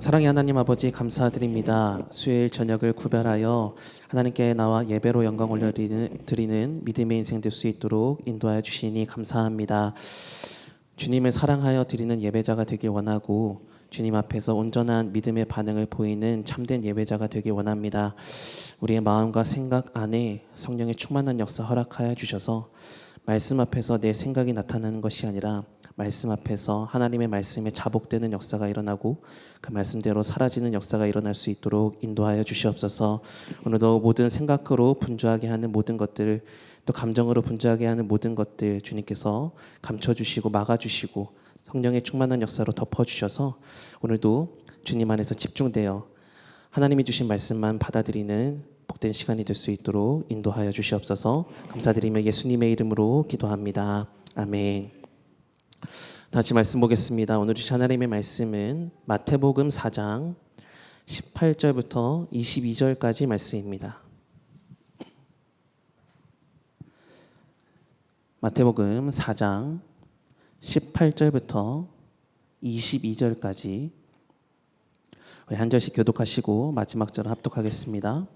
사랑의 하나님 아버지 감사드립니다. 수요일 저녁을 구별하여 하나님께 나와 예배로 영광 올려드리는 믿음의 인생 될 수 있도록 인도하여 주시니 감사합니다. 주님을 사랑하여 드리는 예배자가 되길 원하고 주님 앞에서 온전한 믿음의 반응을 보이는 참된 예배자가 되길 원합니다. 우리의 마음과 생각 안에 성령의 충만한 역사 허락하여 주셔서 말씀 앞에서 내 생각이 나타나는 것이 아니라 말씀 앞에서 하나님의 말씀에 자복되는 역사가 일어나고 그 말씀대로 사라지는 역사가 일어날 수 있도록 인도하여 주시옵소서. 오늘도 모든 생각으로 분주하게 하는 모든 것들, 또 감정으로 분주하게 하는 모든 것들 주님께서 감춰주시고 막아주시고 성령의 충만한 역사로 덮어주셔서 오늘도 주님 안에서 집중되어 하나님이 주신 말씀만 받아들이는 복된 시간이 될 수 있도록 인도하여 주시옵소서. 감사드리며 예수님의 이름으로 기도합니다. 아멘. 다시 말씀 보겠습니다. 오늘 주신 하나님의 말씀은 마태복음 4장 18절부터 22절까지 말씀입니다. 마태복음 4장 18절부터 22절까지 우리 한 절씩 교독하시고 마지막 절을 합독하겠습니다.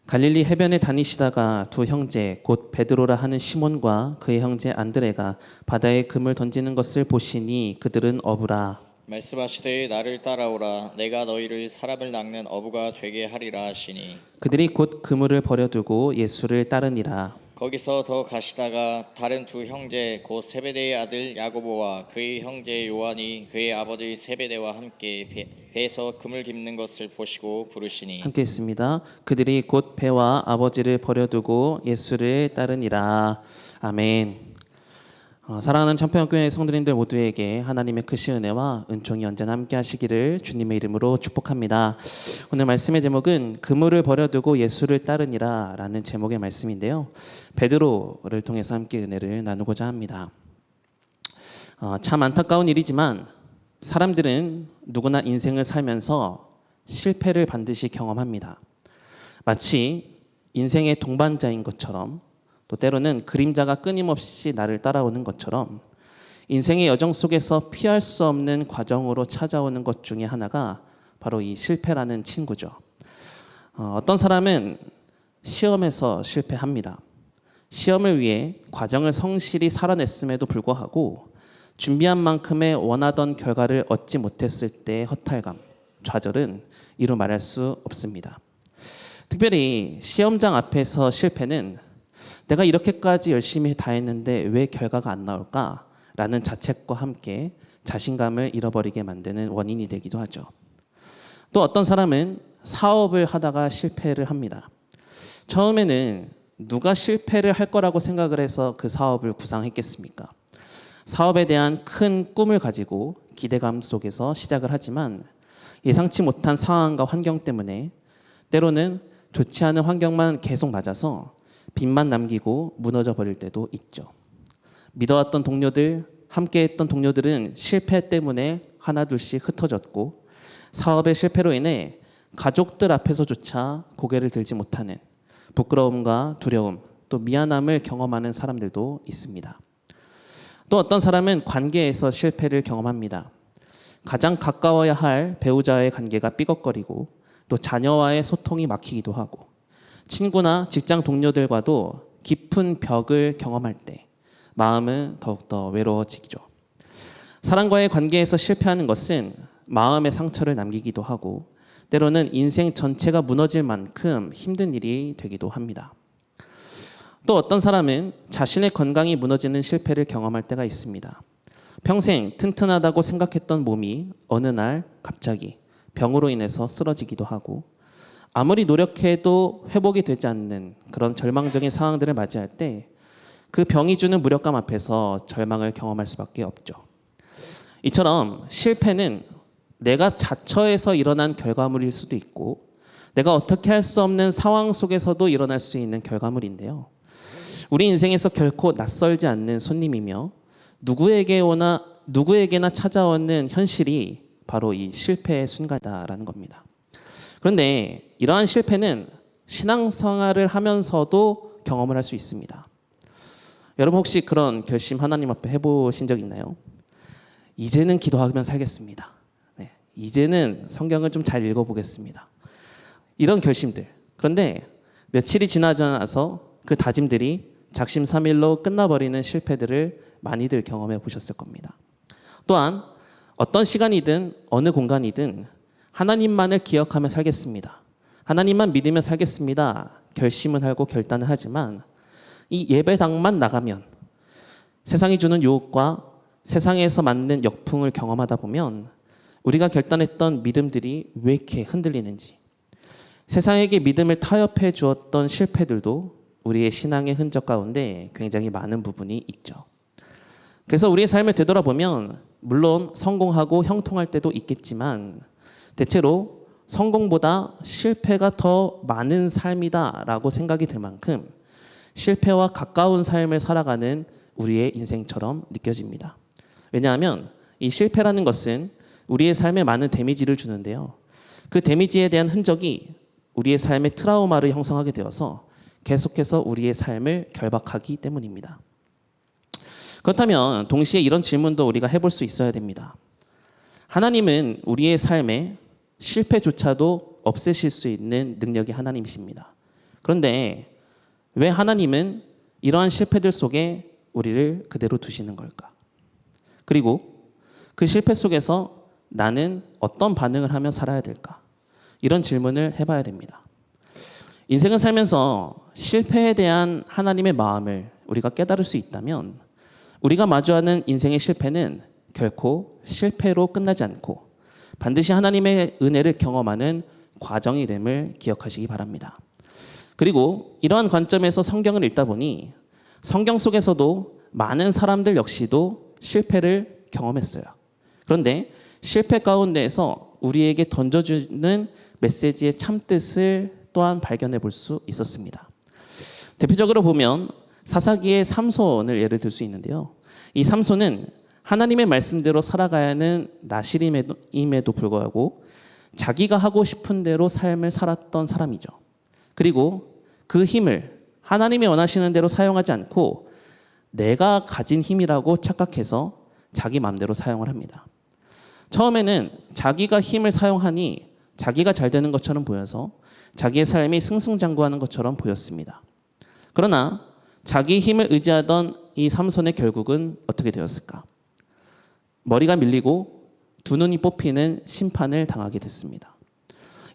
갈릴리 해변에 다니시다가 두 형제 곧 베드로라 하는 시몬과 그의 형제 안드레가 바다에 금을 던지는 것을 보시니 그들은 어부라. 말씀하시되 나를 따라오라. 내가 너희를 사람을 낚는 어부가 되게 하리라 하시니 그들이 곧 그물을 버려두고 예수를 따르니라. 거기서 더 가시다가 다른 두 형제 곧 세베대의 아들 야고보와 그의 형제 요한이 그의 아버지 세베대와 함께 배에서 금을 깁는 것을 보시고 부르시니 함께 있습니다. 그들이 곧 배와 아버지를 버려두고 예수를 따르니라. 아멘. 사랑하는 천평교회 성도님들 모두에게 하나님의 크신 은혜와 은총이 언제나 함께 하시기를 주님의 이름으로 축복합니다. 오늘 말씀의 제목은 그물을 버려두고 예수를 따르니라 라는 제목의 말씀인데요. 베드로를 통해서 함께 은혜를 나누고자 합니다. 참 안타까운 일이지만 사람들은 누구나 인생을 살면서 실패를 반드시 경험합니다. 마치 인생의 동반자인 것처럼 또 때로는 그림자가 끊임없이 나를 따라오는 것처럼 인생의 여정 속에서 피할 수 없는 과정으로 찾아오는 것 중에 하나가 바로 이 실패라는 친구죠. 어떤 사람은 시험에서 실패합니다. 시험을 위해 과정을 성실히 살아냈음에도 불구하고 준비한 만큼의 원하던 결과를 얻지 못했을 때의 허탈감, 좌절은 이루 말할 수 없습니다. 특별히 시험장 앞에서 실패는 내가 이렇게까지 열심히 다 했는데 왜 결과가 안 나올까라는 자책과 함께 자신감을 잃어버리게 만드는 원인이 되기도 하죠. 또 어떤 사람은 사업을 하다가 실패를 합니다. 처음에는 누가 실패를 할 거라고 생각을 해서 그 사업을 구상했겠습니까? 사업에 대한 큰 꿈을 가지고 기대감 속에서 시작을 하지만 예상치 못한 상황과 환경 때문에 때로는 좋지 않은 환경만 계속 맞아서 빚만 남기고 무너져 버릴 때도 있죠. 믿어왔던 동료들, 함께했던 동료들은 실패 때문에 하나둘씩 흩어졌고 사업의 실패로 인해 가족들 앞에서조차 고개를 들지 못하는 부끄러움과 두려움, 또 미안함을 경험하는 사람들도 있습니다. 또 어떤 사람은 관계에서 실패를 경험합니다. 가장 가까워야 할 배우자와의 관계가 삐걱거리고 또 자녀와의 소통이 막히기도 하고 친구나 직장 동료들과도 깊은 벽을 경험할 때 마음은 더욱더 외로워지죠. 사람과의 관계에서 실패하는 것은 마음의 상처를 남기기도 하고 때로는 인생 전체가 무너질 만큼 힘든 일이 되기도 합니다. 또 어떤 사람은 자신의 건강이 무너지는 실패를 경험할 때가 있습니다. 평생 튼튼하다고 생각했던 몸이 어느 날 갑자기 병으로 인해서 쓰러지기도 하고 아무리 노력해도 회복이 되지 않는 그런 절망적인 상황들을 맞이할 때 그 병이 주는 무력감 앞에서 절망을 경험할 수밖에 없죠. 이처럼 실패는 내가 자처해서 일어난 결과물일 수도 있고 내가 어떻게 할 수 없는 상황 속에서도 일어날 수 있는 결과물인데요. 우리 인생에서 결코 낯설지 않는 손님이며 누구에게나 찾아오는 현실이 바로 이 실패의 순간이다라는 겁니다. 그런데 이러한 실패는 신앙생활을 하면서도 경험을 할 수 있습니다. 여러분 혹시 그런 결심 하나님 앞에 해보신 적 있나요? 이제는 기도하면 살겠습니다. 네, 이제는 성경을 좀 잘 읽어보겠습니다. 이런 결심들. 그런데 며칠이 지나지 나서 그 다짐들이 작심삼일로 끝나버리는 실패들을 많이들 경험해 보셨을 겁니다. 또한 어떤 시간이든 어느 공간이든 하나님만을 기억하며 살겠습니다. 하나님만 믿으며 살겠습니다. 결심은 하고 결단을 하지만 이 예배당만 나가면 세상이 주는 유혹과 세상에서 맞는 역풍을 경험하다 보면 우리가 결단했던 믿음들이 왜 이렇게 흔들리는지, 세상에게 믿음을 타협해 주었던 실패들도 우리의 신앙의 흔적 가운데 굉장히 많은 부분이 있죠. 그래서 우리의 삶을 되돌아보면 물론 성공하고 형통할 때도 있겠지만 대체로 성공보다 실패가 더 많은 삶이다라고 생각이 들 만큼 실패와 가까운 삶을 살아가는 우리의 인생처럼 느껴집니다. 왜냐하면 이 실패라는 것은 우리의 삶에 많은 데미지를 주는데요. 그 데미지에 대한 흔적이 우리의 삶의 트라우마를 형성하게 되어서 계속해서 우리의 삶을 결박하기 때문입니다. 그렇다면 동시에 이런 질문도 우리가 해볼 수 있어야 됩니다. 하나님은 우리의 삶에 실패조차도 없애실 수 있는 능력이 하나님이십니다. 그런데 왜 하나님은 이러한 실패들 속에 우리를 그대로 두시는 걸까? 그리고 그 실패 속에서 나는 어떤 반응을 하며 살아야 될까? 이런 질문을 해봐야 됩니다. 인생을 살면서 실패에 대한 하나님의 마음을 우리가 깨달을 수 있다면 우리가 마주하는 인생의 실패는 결코 실패로 끝나지 않고 반드시 하나님의 은혜를 경험하는 과정이 됨을 기억하시기 바랍니다. 그리고 이러한 관점에서 성경을 읽다 보니 성경 속에서도 많은 사람들 역시도 실패를 경험했어요. 그런데 실패 가운데에서 우리에게 던져주는 메시지의 참뜻을 또한 발견해 볼 수 있었습니다. 대표적으로 보면 사사기의 삼손을 예를 들 수 있는데요. 이 삼손은 하나님의 말씀대로 살아가야 하는 나실임에도 불구하고 자기가 하고 싶은 대로 삶을 살았던 사람이죠. 그리고 그 힘을 하나님이 원하시는 대로 사용하지 않고 내가 가진 힘이라고 착각해서 자기 마음대로 사용을 합니다. 처음에는 자기가 힘을 사용하니 자기가 잘 되는 것처럼 보여서 자기의 삶이 승승장구하는 것처럼 보였습니다. 그러나 자기 힘을 의지하던 이 삼손의 결국은 어떻게 되었을까? 머리가 밀리고 두 눈이 뽑히는 심판을 당하게 됐습니다.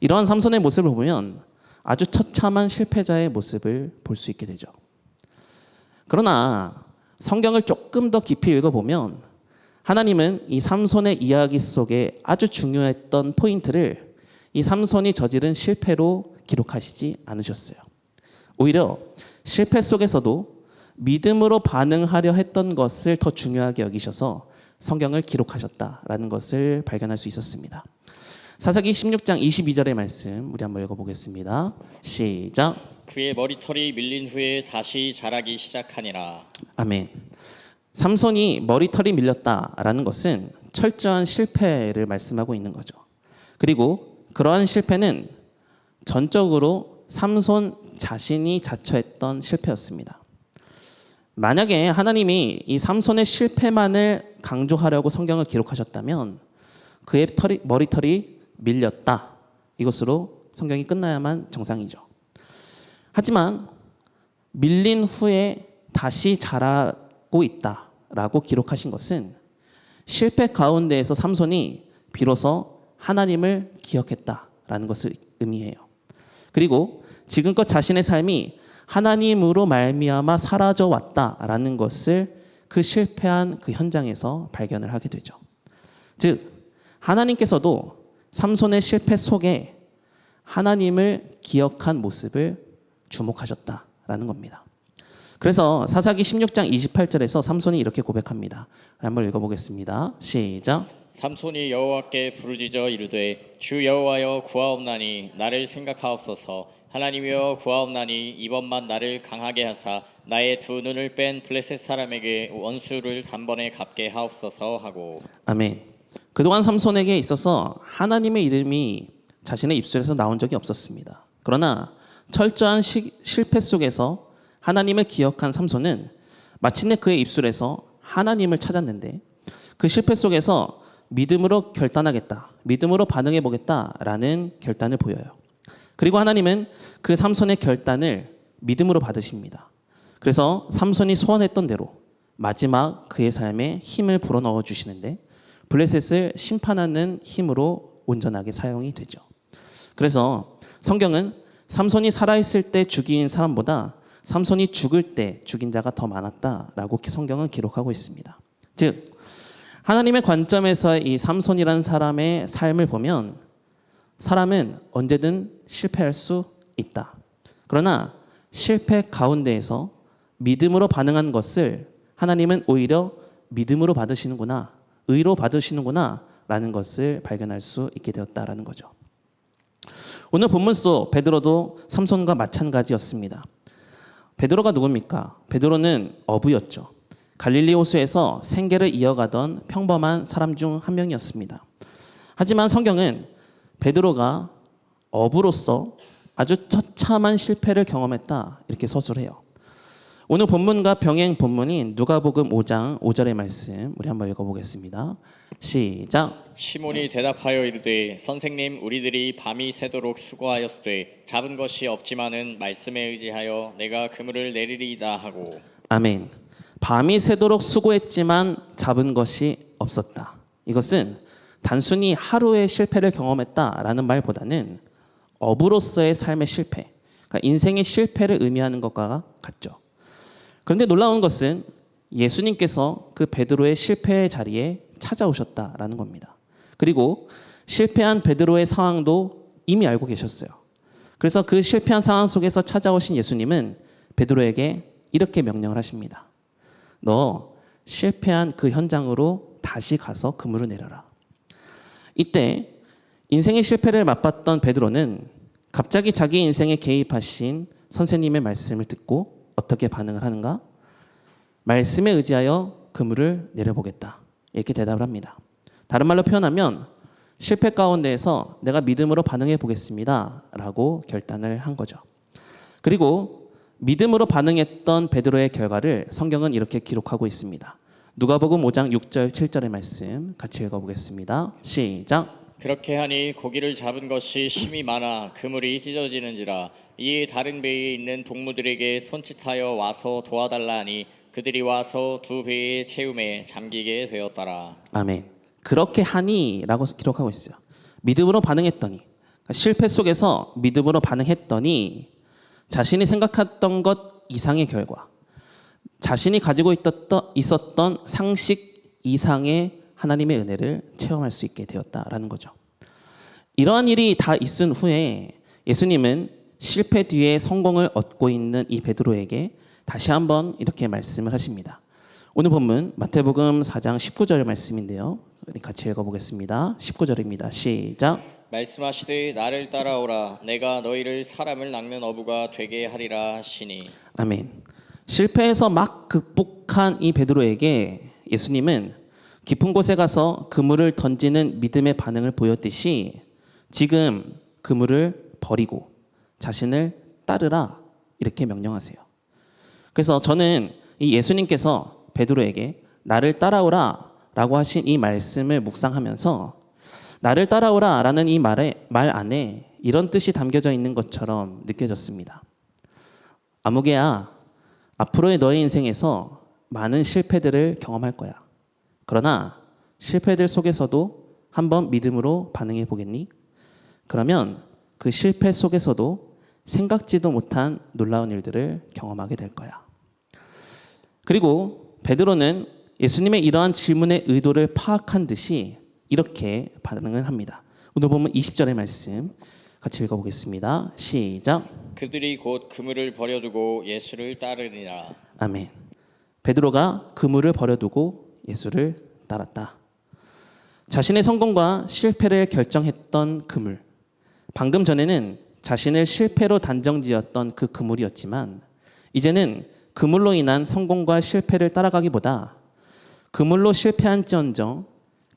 이러한 삼손의 모습을 보면 아주 처참한 실패자의 모습을 볼 수 있게 되죠. 그러나 성경을 조금 더 깊이 읽어보면 하나님은 이 삼손의 이야기 속에 아주 중요했던 포인트를 이 삼손이 저지른 실패로 기록하시지 않으셨어요. 오히려 실패 속에서도 믿음으로 반응하려 했던 것을 더 중요하게 여기셔서 성경을 기록하셨다라는 것을 발견할 수 있었습니다. 사사기 16장 22절의 말씀 우리 한번 읽어보겠습니다. 시작. 그의 머리털이 밀린 후에 다시 자라기 시작하니라. 아멘. 삼손이 머리털이 밀렸다라는 것은 철저한 실패를 말씀하고 있는 거죠. 그리고 그러한 실패는 전적으로 삼손 자신이 자처했던 실패였습니다. 만약에 하나님이 이 삼손의 실패만을 강조하려고 성경을 기록하셨다면 그의 머리털이 밀렸다. 이것으로 성경이 끝나야만 정상이죠. 하지만 밀린 후에 다시 자라고 있다라고 기록하신 것은 실패 가운데에서 삼손이 비로소 하나님을 기억했다라는 것을 의미해요. 그리고 지금껏 자신의 삶이 하나님으로 말미암아 사라져 왔다라는 것을 그 실패한 그 현장에서 발견을 하게 되죠. 즉 하나님께서도 삼손의 실패 속에 하나님을 기억한 모습을 주목하셨다라는 겁니다. 그래서 사사기 16장 28절에서 삼손이 이렇게 고백합니다. 한번 읽어보겠습니다. 시작. 삼손이 여호와께 부르짖어 이르되 주 여호와여 구하옵나니 나를 생각하옵소서. 하나님이여 구하옵나니 이번만 나를 강하게 하사 나의 두 눈을 뺀 블레셋 사람에게 원수를 단번에 갚게 하옵소서 하고. 아멘. 그동안 삼손에게 있어서 하나님의 이름이 자신의 입술에서 나온 적이 없었습니다. 그러나 철저한 실패 속에서 하나님을 기억한 삼손은 마침내 그의 입술에서 하나님을 찾았는데 그 실패 속에서 믿음으로 결단하겠다, 믿음으로 반응해 보겠다라는 결단을 보여요. 그리고 하나님은 그 삼손의 결단을 믿음으로 받으십니다. 그래서 삼손이 소원했던 대로 마지막 그의 삶에 힘을 불어넣어 주시는데 블레셋을 심판하는 힘으로 온전하게 사용이 되죠. 그래서 성경은 삼손이 살아있을 때 죽인 사람보다 삼손이 죽을 때 죽인 자가 더 많았다라고 성경은 기록하고 있습니다. 즉 하나님의 관점에서 이 삼손이라는 사람의 삶을 보면 사람은 언제든 실패할 수 있다. 그러나 실패 가운데에서 믿음으로 반응한 것을 하나님은 오히려 믿음으로 받으시는구나, 의로 받으시는구나 라는 것을 발견할 수 있게 되었다라는 거죠. 오늘 본문 속 베드로도 삼손과 마찬가지였습니다. 베드로가 누굽니까? 베드로는 어부였죠. 갈릴리 호수에서 생계를 이어가던 평범한 사람 중 한 명이었습니다. 하지만 성경은 베드로가 어부로서 아주 처참한 실패를 경험했다 이렇게 서술해요. 오늘 본문과 병행 본문인 누가복음 5장 5절의 말씀 우리 한번 읽어보겠습니다. 시작. 시몬이 대답하여 이르되 선생님 우리들이 밤이 새도록 수고하였으되 잡은 것이 없지만은 말씀에 의지하여 내가 그물을 내리리이다 하고. 아멘. 밤이 새도록 수고했지만 잡은 것이 없었다. 이것은 단순히 하루의 실패를 경험했다라는 말보다는 어부로서의 삶의 실패, 그러니까 인생의 실패를 의미하는 것과 같죠. 그런데 놀라운 것은 예수님께서 그 베드로의 실패의 자리에 찾아오셨다라는 겁니다. 그리고 실패한 베드로의 상황도 이미 알고 계셨어요. 그래서 그 실패한 상황 속에서 찾아오신 예수님은 베드로에게 이렇게 명령을 하십니다. 너 실패한 그 현장으로 다시 가서 그물을 내려라. 이때 인생의 실패를 맛봤던 베드로는 갑자기 자기 인생에 개입하신 선생님의 말씀을 듣고 어떻게 반응을 하는가? 말씀에 의지하여 그물을 내려보겠다. 이렇게 대답을 합니다. 다른 말로 표현하면 실패 가운데에서 내가 믿음으로 반응해 보겠습니다. 라고 결단을 한 거죠. 그리고 믿음으로 반응했던 베드로의 결과를 성경은 이렇게 기록하고 있습니다. 누가복음 5장 6절 7절의 말씀 같이 읽어보겠습니다. 시작. 그렇게 하니 고기를 잡은 것이 심히 많아 그물이 찢어지는지라 이에 다른 배에 있는 동무들에게 손짓하여 와서 도와달라 하니 그들이 와서 두 배의 채움에 잠기게 되었더라. 아멘. 그렇게 하니 라고 기록하고 있어요. 믿음으로 반응했더니, 그러니까 실패 속에서 믿음으로 반응했더니 자신이 생각했던 것 이상의 결과, 자신이 가지고 있었던 상식 이상의 하나님의 은혜를 체험할 수 있게 되었다라는 거죠. 이러한 일이 다 있은 후에 예수님은 실패 뒤에 성공을 얻고 있는 이 베드로에게 다시 한번 이렇게 말씀을 하십니다. 오늘 본문 마태복음 4장 19절의 말씀인데요. 우리 같이 읽어보겠습니다. 19절입니다. 시작. 말씀하시되 나를 따라오라 내가 너희를 사람을 낚는 어부가 되게 하리라 하시니. 아멘. 실패해서 막 극복한 이 베드로에게 예수님은 깊은 곳에 가서 그물을 던지는 믿음의 반응을 보였듯이 지금 그물을 버리고 자신을 따르라 이렇게 명령하세요. 그래서 저는 이 예수님께서 베드로에게 나를 따라오라 라고 하신 이 말씀을 묵상하면서 나를 따라오라 라는 이 말 안에 이런 뜻이 담겨져 있는 것처럼 느껴졌습니다. 아무개야, 앞으로의 너의 인생에서 많은 실패들을 경험할 거야. 그러나 실패들 속에서도 한번 믿음으로 반응해 보겠니? 그러면 그 실패 속에서도 생각지도 못한 놀라운 일들을 경험하게 될 거야. 그리고 베드로는 예수님의 이러한 질문의 의도를 파악한 듯이 이렇게 반응을 합니다. 오늘 보면 20절의 말씀 같이 읽어보겠습니다. 시작. 그들이 곧 그물을 버려두고 예수를 따르니라. 아멘. 베드로가 그물을 버려두고 예수를 따랐다. 자신의 성공과 실패를 결정했던 그물. 방금 전에는 자신을 실패로 단정지었던 그 그물이었지만 이제는 그물로 인한 성공과 실패를 따라가기보다 그물로 실패한지언정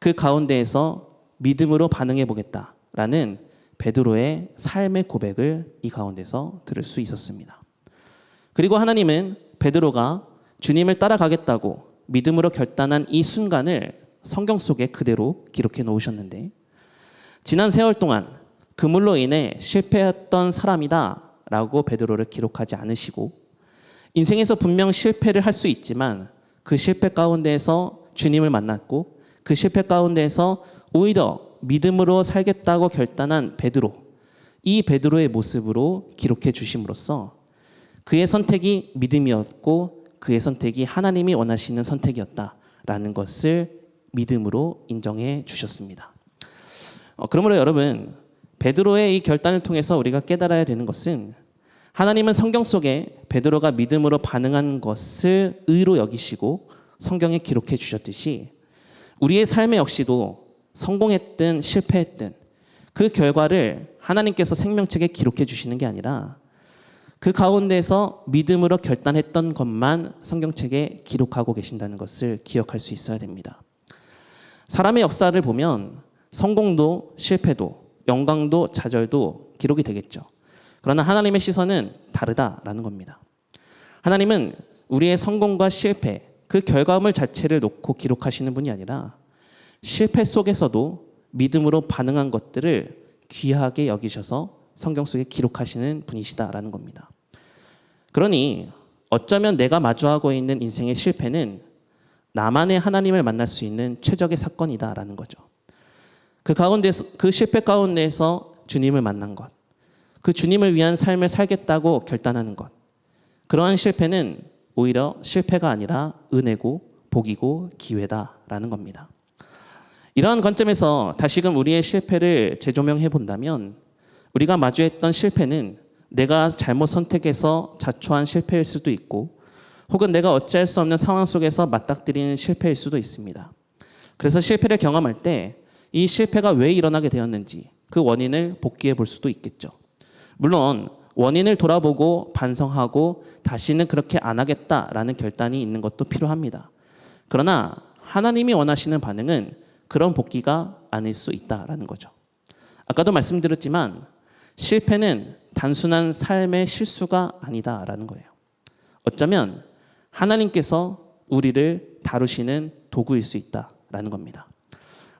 그 가운데에서 믿음으로 반응해 보겠다라는 베드로의 삶의 고백을 이 가운데서 들을 수 있었습니다. 그리고 하나님은 베드로가 주님을 따라가겠다고 믿음으로 결단한 이 순간을 성경 속에 그대로 기록해 놓으셨는데 지난 세월 동안 그물로 인해 실패했던 사람이다 라고 베드로를 기록하지 않으시고 인생에서 분명 실패를 할 수 있지만 그 실패 가운데에서 주님을 만났고 그 실패 가운데에서 오히려 믿음으로 살겠다고 결단한 베드로, 이 베드로의 모습으로 기록해 주심으로써 그의 선택이 믿음이었고 그의 선택이 하나님이 원하시는 선택이었다라는 것을 믿음으로 인정해 주셨습니다. 그러므로 여러분, 베드로의 이 결단을 통해서 우리가 깨달아야 되는 것은 하나님은 성경 속에 베드로가 믿음으로 반응한 것을 의로 여기시고 성경에 기록해 주셨듯이 우리의 삶에 역시도 성공했든 실패했든 그 결과를 하나님께서 생명책에 기록해 주시는 게 아니라 그 가운데서 믿음으로 결단했던 것만 성경책에 기록하고 계신다는 것을 기억할 수 있어야 됩니다. 사람의 역사를 보면 성공도 실패도 영광도 좌절도 기록이 되겠죠. 그러나 하나님의 시선은 다르다라는 겁니다. 하나님은 우리의 성공과 실패, 그 결과물 자체를 놓고 기록하시는 분이 아니라 실패 속에서도 믿음으로 반응한 것들을 귀하게 여기셔서 성경 속에 기록하시는 분이시다라는 겁니다. 그러니 어쩌면 내가 마주하고 있는 인생의 실패는 나만의 하나님을 만날 수 있는 최적의 사건이다라는 거죠. 그 가운데서, 그 실패 가운데에서 주님을 만난 것, 그 주님을 위한 삶을 살겠다고 결단하는 것, 그러한 실패는 오히려 실패가 아니라 은혜고 복이고 기회다라는 겁니다. 이러한 관점에서 다시금 우리의 실패를 재조명해 본다면 우리가 마주했던 실패는 내가 잘못 선택해서 자초한 실패일 수도 있고 혹은 내가 어찌할 수 없는 상황 속에서 맞닥뜨리는 실패일 수도 있습니다. 그래서 실패를 경험할 때 이 실패가 왜 일어나게 되었는지 그 원인을 복귀해 볼 수도 있겠죠. 물론 원인을 돌아보고 반성하고 다시는 그렇게 안 하겠다라는 결단이 있는 것도 필요합니다. 그러나 하나님이 원하시는 반응은 그런 복귀가 아닐 수 있다라는 거죠. 아까도 말씀드렸지만 실패는 단순한 삶의 실수가 아니다라는 거예요. 어쩌면 하나님께서 우리를 다루시는 도구일 수 있다라는 겁니다.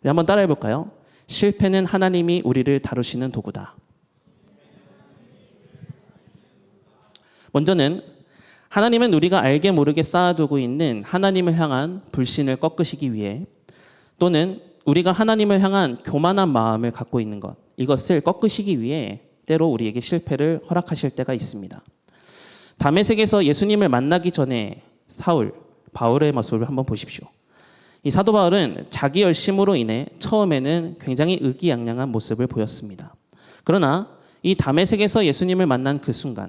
우리 한번 따라해 볼까요? 실패는 하나님이 우리를 다루시는 도구다. 먼저는 하나님은 우리가 알게 모르게 쌓아두고 있는 하나님을 향한 불신을 꺾으시기 위해 또는 우리가 하나님을 향한 교만한 마음을 갖고 있는 것, 이것을 꺾으시기 위해 때로 우리에게 실패를 허락하실 때가 있습니다. 다메섹에서 예수님을 만나기 전에 바울의 모습을 한번 보십시오. 이 사도 바울은 자기 열심으로 인해 처음에는 굉장히 의기양양한 모습을 보였습니다. 그러나 이 다메섹에서 예수님을 만난 그 순간,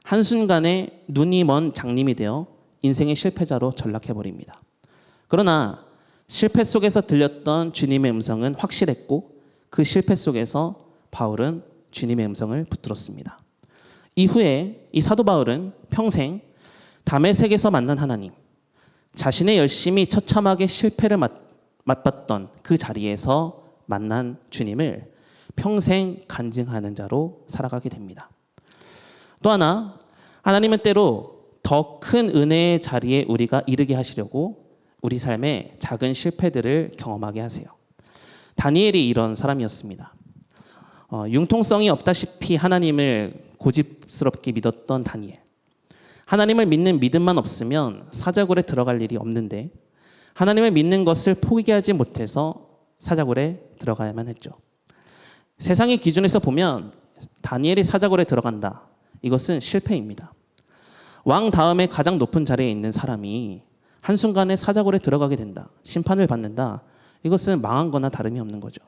한순간에 눈이 먼 장님이 되어 인생의 실패자로 전락해버립니다. 그러나 실패 속에서 들렸던 주님의 음성은 확실했고 그 실패 속에서 바울은 주님의 음성을 붙들었습니다. 이후에 이 사도 바울은 평생 다메섹에서 만난 하나님, 자신의 열심이 처참하게 실패를 맛봤던 그 자리에서 만난 주님을 평생 간증하는 자로 살아가게 됩니다. 또 하나, 하나님은 때로 더 큰 은혜의 자리에 우리가 이르게 하시려고 우리 삶의 작은 실패들을 경험하게 하세요. 다니엘이 이런 사람이었습니다. 융통성이 없다시피 하나님을 고집스럽게 믿었던 다니엘. 하나님을 믿는 믿음만 없으면 사자굴에 들어갈 일이 없는데 하나님을 믿는 것을 포기하지 못해서 사자굴에 들어가야만 했죠. 세상의 기준에서 보면 다니엘이 사자굴에 들어간다. 이것은 실패입니다. 왕 다음에 가장 높은 자리에 있는 사람이 한순간에 사자굴에 들어가게 된다. 심판을 받는다. 이것은 망한 거나 다름이 없는 거죠.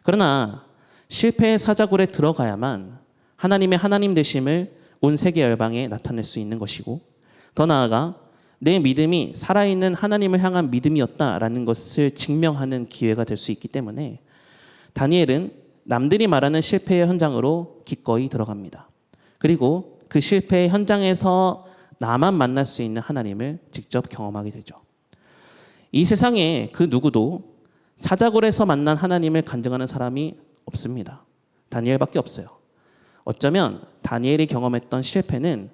그러나 실패의 사자굴에 들어가야만 하나님의 하나님 되심을 온 세계 열방에 나타낼 수 있는 것이고 더 나아가 내 믿음이 살아있는 하나님을 향한 믿음이었다라는 것을 증명하는 기회가 될 수 있기 때문에 다니엘은 남들이 말하는 실패의 현장으로 기꺼이 들어갑니다. 그리고 그 실패의 현장에서 나만 만날 수 있는 하나님을 직접 경험하게 되죠. 이 세상에 그 누구도 사자굴에서 만난 하나님을 간증하는 사람이 없습니다. 다니엘밖에 없어요. 어쩌면 다니엘이 경험했던 실패는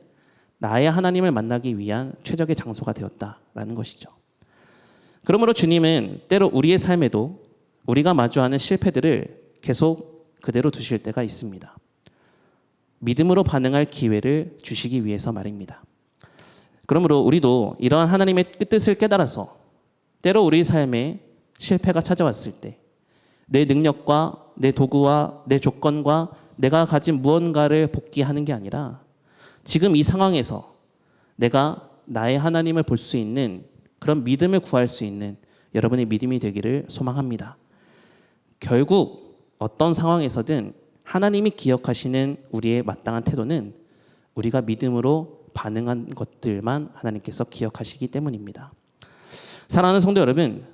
나의 하나님을 만나기 위한 최적의 장소가 되었다라는 것이죠. 그러므로 주님은 때로 우리의 삶에도 우리가 마주하는 실패들을 계속 그대로 두실 때가 있습니다. 믿음으로 반응할 기회를 주시기 위해서 말입니다. 그러므로 우리도 이러한 하나님의 뜻을 깨달아서 때로 우리 삶에 실패가 찾아왔을 때 내 능력과 내 도구와 내 조건과 내가 가진 무언가를 복귀하는 게 아니라 지금 이 상황에서 내가 나의 하나님을 볼 수 있는 그런 믿음을 구할 수 있는 여러분의 믿음이 되기를 소망합니다. 결국 어떤 상황에서든 하나님이 기억하시는 우리의 마땅한 태도는 우리가 믿음으로 반응한 것들만 하나님께서 기억하시기 때문입니다. 사랑하는 성도 여러분,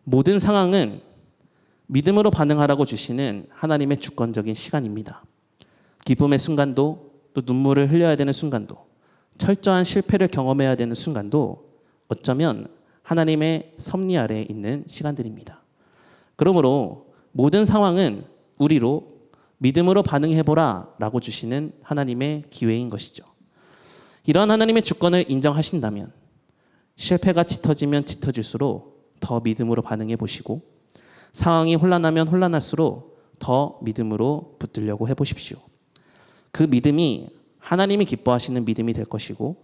모든 상황은 믿음으로 반응하라고 주시는 하나님의 주권적인 시간입니다. 기쁨의 순간도 또 눈물을 흘려야 되는 순간도 철저한 실패를 경험해야 되는 순간도 어쩌면 하나님의 섭리 아래에 있는 시간들입니다. 그러므로 모든 상황은 우리로 믿음으로 반응해보라 라고 주시는 하나님의 기회인 것이죠. 이러한 하나님의 주권을 인정하신다면 실패가 짙어지면 짙어질수록 더 믿음으로 반응해 보시고 상황이 혼란하면 혼란할수록 더 믿음으로 붙들려고 해보십시오. 그 믿음이 하나님이 기뻐하시는 믿음이 될 것이고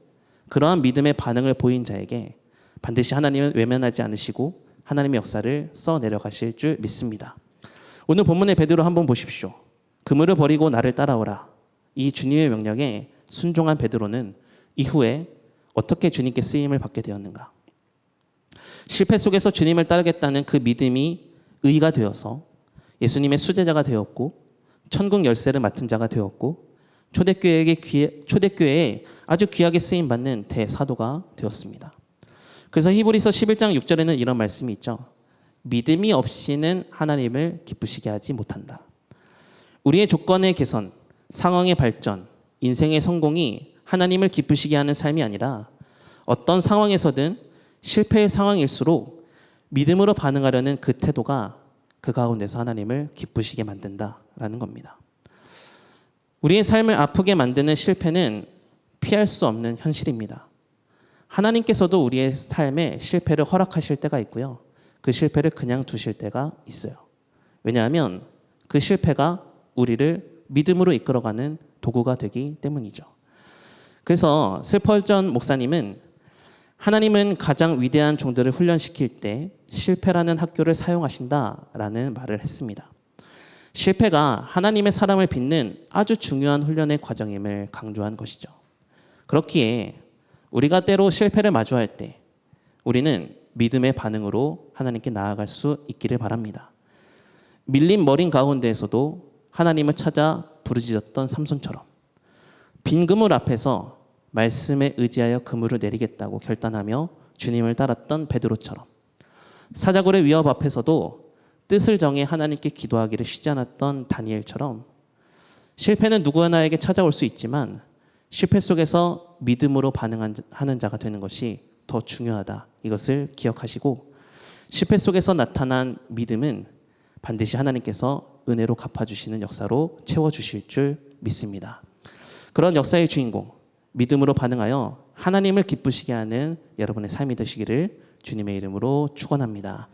그러한 믿음의 반응을 보인 자에게 반드시 하나님은 외면하지 않으시고 하나님의 역사를 써내려가실 줄 믿습니다. 오늘 본문의 베드로 한번 보십시오. 그물을 버리고 나를 따라오라. 이 주님의 명령에 순종한 베드로는 이후에 어떻게 주님께 쓰임을 받게 되었는가? 실패 속에서 주님을 따르겠다는 그 믿음이 의가 되어서 예수님의 수제자가 되었고 천국 열쇠를 맡은 자가 되었고 초대교회에 아주 귀하게 쓰임받는 대사도가 되었습니다. 그래서 히브리서 11장 6절에는 이런 말씀이 있죠. 믿음이 없이는 하나님을 기쁘시게 하지 못한다. 우리의 조건의 개선, 상황의 발전, 인생의 성공이 하나님을 기쁘시게 하는 삶이 아니라 어떤 상황에서든 실패의 상황일수록 믿음으로 반응하려는 그 태도가 그 가운데서 하나님을 기쁘시게 만든다라는 겁니다. 우리의 삶을 아프게 만드는 실패는 피할 수 없는 현실입니다. 하나님께서도 우리의 삶에 실패를 허락하실 때가 있고요. 그 실패를 그냥 두실 때가 있어요. 왜냐하면 그 실패가 우리를 믿음으로 이끌어가는 도구가 되기 때문이죠. 그래서 슬펄전 목사님은 하나님은 가장 위대한 종들을 훈련시킬 때 실패라는 학교를 사용하신다라는 말을 했습니다. 실패가 하나님의 사람을 빚는 아주 중요한 훈련의 과정임을 강조한 것이죠. 그렇기에 우리가 때로 실패를 마주할 때 우리는 믿음의 반응으로 하나님께 나아갈 수 있기를 바랍니다. 밀린 머린 가운데에서도 하나님을 찾아 부르짖었던 삼손처럼 빈 그물 앞에서 말씀에 의지하여 그물을 내리겠다고 결단하며 주님을 따랐던 베드로처럼 사자굴의 위협 앞에서도 뜻을 정해 하나님께 기도하기를 쉬지 않았던 다니엘처럼 실패는 누구나에게 찾아올 수 있지만 실패 속에서 믿음으로 반응하는 자가 되는 것이 더 중요하다. 이것을 기억하시고 실패 속에서 나타난 믿음은 반드시 하나님께서 은혜로 갚아주시는 역사로 채워주실 줄 믿습니다. 그런 역사의 주인공 믿음으로 반응하여 하나님을 기쁘시게 하는 여러분의 삶이 되시기를 주님의 이름으로 축원합니다.